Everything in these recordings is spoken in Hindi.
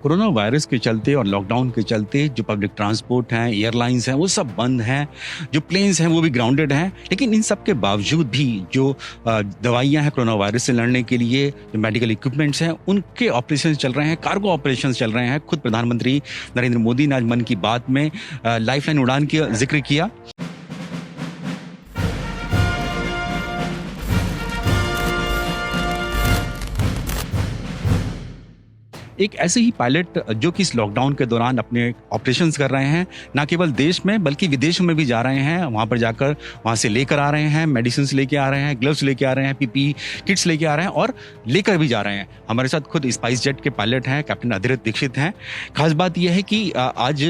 कोरोना वायरस के चलते और लॉकडाउन के चलते जो पब्लिक ट्रांसपोर्ट हैं, एयरलाइंस हैं, वो सब बंद हैं। जो प्लेन्स हैं वो भी ग्राउंडेड हैं। लेकिन इन सब के बावजूद भी जो दवाइयाँ हैं कोरोना वायरस से लड़ने के लिए, जो मेडिकल इक्विपमेंट्स हैं, उनके ऑपरेशंस चल रहे हैं, कार्गो ऑपरेशंस चल रहे हैं। खुद प्रधानमंत्री नरेंद्र मोदी ने आज मन की बात में लाइफलाइन उड़ान का जिक्र किया। एक ऐसे ही पायलट जो कि इस लॉकडाउन के दौरान अपने ऑपरेशंस कर रहे हैं, ना केवल देश में बल्कि विदेशों में भी जा रहे हैं। वहाँ पर जाकर वहाँ से लेकर आ रहे हैं, मेडिसिन लेके आ रहे हैं, ग्लव्स लेके आ रहे हैं, पीपी किट्स लेके आ रहे हैं और लेकर भी जा रहे हैं। हमारे साथ खुद स्पाइस जेट के पायलट हैं, कैप्टन अधिरथ दीक्षित हैं। खास बात यह है कि आज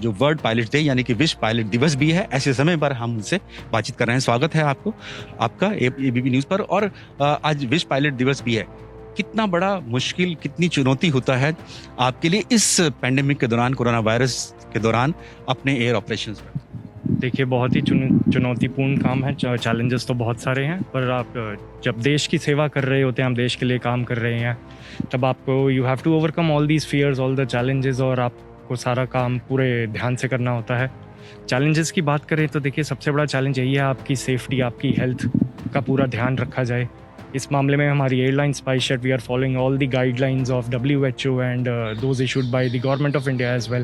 जो वर्ल्ड पायलट डे यानी कि विश्व पायलट दिवस भी है, ऐसे समय पर हम उनसे बातचीत कर रहे हैं। स्वागत है आपका एबीपी न्यूज़ पर। और आज विश्व पायलट दिवस भी है। कितना बड़ा मुश्किल, कितनी चुनौती होता है आपके लिए इस पैंडेमिक के दौरान, कोरोना वायरस के दौरान अपने एयर ऑपरेशंस में? देखिए, बहुत ही चुनौतीपूर्ण काम है। चैलेंजेस तो बहुत सारे हैं, पर आप जब देश की सेवा कर रहे होते हैं, हम देश के लिए काम कर रहे हैं, तब आपको you have to overcome all these fears, all the challenges, और आपको सारा काम पूरे ध्यान से करना होता है। चैलेंजेस की बात करें तो देखिए, सबसे बड़ा चैलेंज यही है आपकी सेफ्टी, आपकी हेल्थ का पूरा ध्यान रखा जाए। इस मामले में हमारी airline SpiceJet, we are following all the guidelines of WHO and those issued by the government of India as well.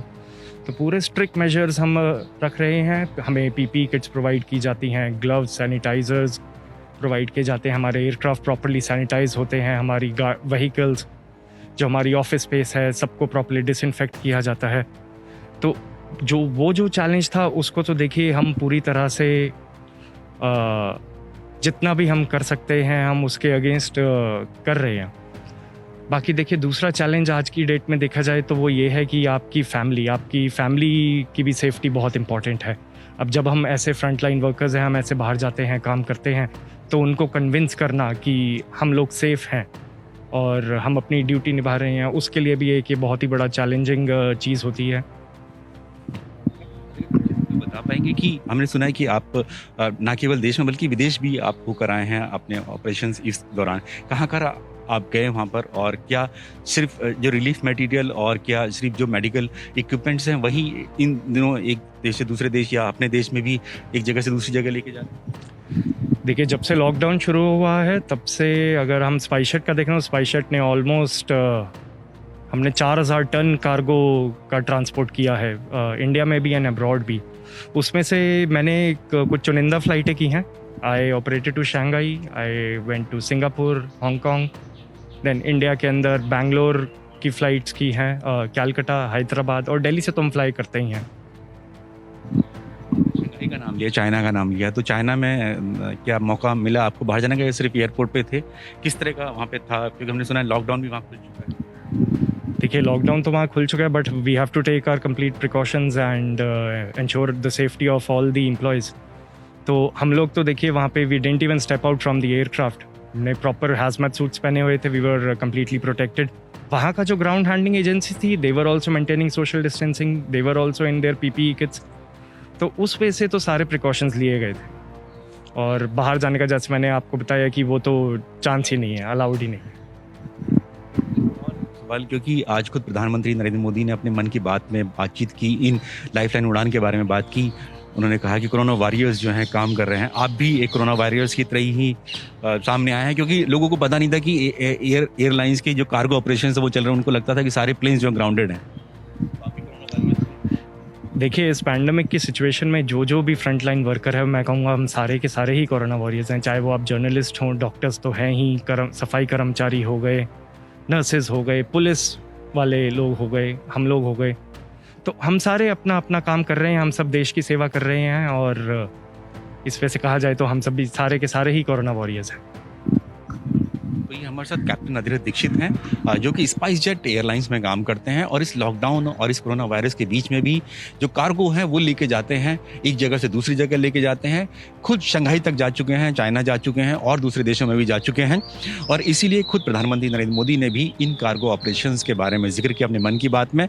तो पूरे स्ट्रिक्ट मेजर्स हम रख रहे हैं। हमें PPE किट्स प्रोवाइड की जाती हैं, ग्लव्स, सैनिटाइजर्स प्रोवाइड किए जाते हैं। हमारे एयरक्राफ्ट प्रॉपर्ली सैनिटाइज होते हैं। हमारी व्हीकल्स, जो हमारी ऑफिस स्पेस है, सबको प्रॉपर्ली डिसइंफेक्ट किया जाता है। तो जो चैलेंज था उसको तो देखिए हम पूरी तरह से जितना भी हम कर सकते हैं हम उसके अगेंस्ट कर रहे हैं। बाकी देखिए, दूसरा चैलेंज आज की डेट में देखा जाए तो वो ये है कि आपकी फैमिली की भी सेफ्टी बहुत इंपॉर्टेंट है। अब जब हम ऐसे फ्रंट लाइन वर्कर्स हैं, हम ऐसे बाहर जाते हैं, काम करते हैं, तो उनको कन्विंस करना कि हम लोग सेफ हैं और हम अपनी ड्यूटी निभा रहे हैं, उसके लिए भी एक ये बहुत ही बड़ा चैलेंजिंग चीज़ होती है। बता पाएंगे कि हमने सुना है कि आप ना केवल देश में बल्कि विदेश भी आप होकर आए हैं अपने ऑपरेशंस इस दौरान। कहाँ आप गए वहाँ पर, और क्या सिर्फ जो रिलीफ मटेरियल और क्या सिर्फ जो मेडिकल इक्विपमेंट्स हैं वही इन दिनों एक देश से दूसरे देश या अपने देश में भी एक जगह से दूसरी जगह लेके जाते हैं? देखिए, जब से लॉकडाउन शुरू हुआ है तब से अगर हम स्पाइसजेट का देखें तो स्पाइसजेट ने ऑलमोस्ट हमने 4000 टन कार्गो का ट्रांसपोर्ट किया है, इंडिया में भी एंड अब्रॉड भी। उसमें से मैंने कुछ चुनिंदा फ़्लाइटें की हैं। I operated to Shanghai, I went to Singapore, Hong Kong, then India के अंदर बेंगलोर की फ़्लाइट्स की हैं, कलकत्ता, हैदराबाद और दिल्ली से तो हम फ्लाई करते ही हैं। शंघाई का नाम लिया, चाइना का नाम लिया, तो चाइना में क्या मौका मिला आपको बाहर जाने का या सिर्फ एयरपोर्ट पे थे? किस तरह का वहाँ पे था, क्योंकि हमने सुना है लॉकडाउन भी वहाँ खुल चुका है? देखिए, लॉकडाउन तो वहाँ खुल चुका है, but we have to take our complete precautions and ensure the safety of all the employees. तो हम लोग तो देखिए वहाँ पे we didn't even step out from the aircraft. हमने प्रॉपर हैजमैट सूट्स पहने हुए थे, वी वर कंप्लीटली प्रोटेक्टेड। वहाँ का जो ग्राउंड हैंडलिंग एजेंसी थी, they were also maintaining social distancing, they were also in their PPE kits. तो उस वजह से तो सारे प्रिकॉशंस लिए गए थे। और बाहर जाने का, जैसे मैंने आपको बताया कि वो तो चांस ही नहीं है, अलाउड ही नहीं है। क्योंकि आज खुद प्रधानमंत्री नरेंद्र मोदी ने अपने मन की बात में बातचीत की, इन लाइफलाइन उड़ान के बारे में बात की। उन्होंने कहा कि कोरोना वॉरियर्स जो हैं काम कर रहे हैं। आप भी एक कोरोना वॉरियर्स की तरह ही सामने आए हैं, क्योंकि लोगों को पता नहीं था कि एयरलाइंस के जो कार्गो ऑपरेशन वो चल रहे हैं, उनको लगता था कि सारे प्लेन्स जो ग्राउंडेड हैं। देखिए, इस पैंडमिक की सिचुएशन में जो भी फ्रंट लाइन वर्कर है, मैं कहूँगा हम सारे के सारे ही कोरोना वॉरियर्स हैं। चाहे वो आप जर्नलिस्ट हों, डॉक्टर्स तो हैं ही, सफाई कर्मचारी हो गए, नर्सेज हो गए, पुलिस वाले लोग हो गए, हम लोग हो गए। तो हम सारे अपना अपना काम कर रहे हैं, हम सब देश की सेवा कर रहे हैं, और इस वजह से कहा जाए तो हम सब भी सारे के सारे ही कोरोना वॉरियर्स हैं। वही हमारे साथ कैप्टन अधिरथ दीक्षित हैं, जो कि स्पाइस जेट एयरलाइंस में काम करते हैं, और इस लॉकडाउन और इस कोरोना वायरस के बीच में भी जो कार्गो हैं वो लेके जाते हैं, एक जगह से दूसरी जगह लेके जाते हैं। खुद शंघाई तक जा चुके हैं, चाइना जा चुके हैं और दूसरे देशों में भी जा चुके हैं। और इसीलिए खुद प्रधानमंत्री नरेंद्र मोदी ने भी इन कार्गो ऑपरेशंस के बारे में जिक्र किया अपने मन की बात में।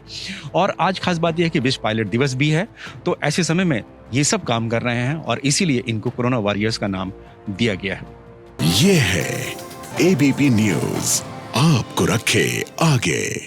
और आज खास बात यह है कि विश्व पायलट दिवस भी है, तो ऐसे समय में ये सब काम कर रहे हैं और इसीलिए इनको कोरोना वॉरियर्स का नाम दिया गया है। ये है एबीपी न्यूज़, आपको रखे आगे।